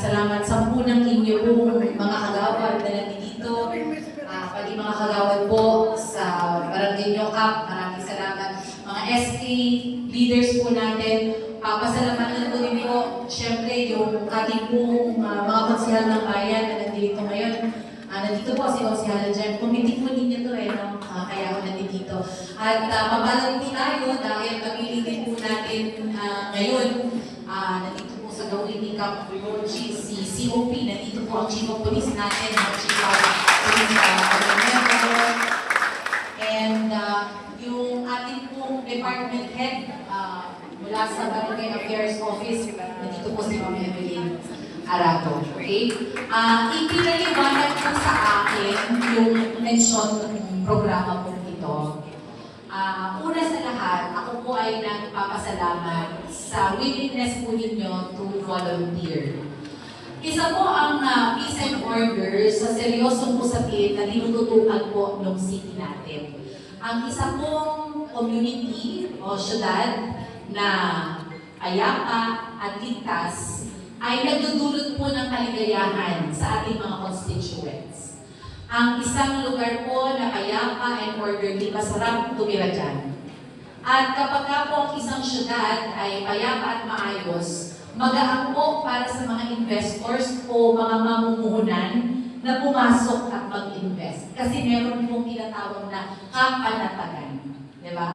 salamat sa unang inyo pong mga kagawad na nandito. Pati mga kagawad po sa Barangay Nyokap, maraming salamat. Mga SK leaders po natin, pasalamatan ko din po, syempre yung ating pong mga konsihal ng bayan na nandito ngayon. Nandito po si Konsihal Jem. Committee po ninyo to no? Kaya ako nandito. At mabalang po tayo dahil pag-ilitin po natin ngayon. Nandito po sa gawin ni Cap Rochi, si COP. Nandito po ang Chief of Police natin, ang Chief of Police and yung ating pong department head mula sa Barangay Affairs Office, nandito po si Ma'am Evelyn Arato. Okay? Ipinaliwanag po sa akin yung mention ng programa po ito. Una sa lahat, ako po ay nagpapasalamat sa willingness po ninyo to volunteer. Isa po ang peace and order sa seryosong usapin na tinututukan po ng city natin. Ang isa pong community o syudad na payapa at ligtas ay nagdudulot po ng kaligayahan sa ating mga constituents. Ang isang lugar po na payapa and orderly, masarap tumira dyan. At kapag po ang isang syudad ay payapa at maayos, magaan po para sa mga investors o mga mamumuhunan na pumasok at mag-invest. Kasi meron pong tinatawag na kapanatagan. Diba?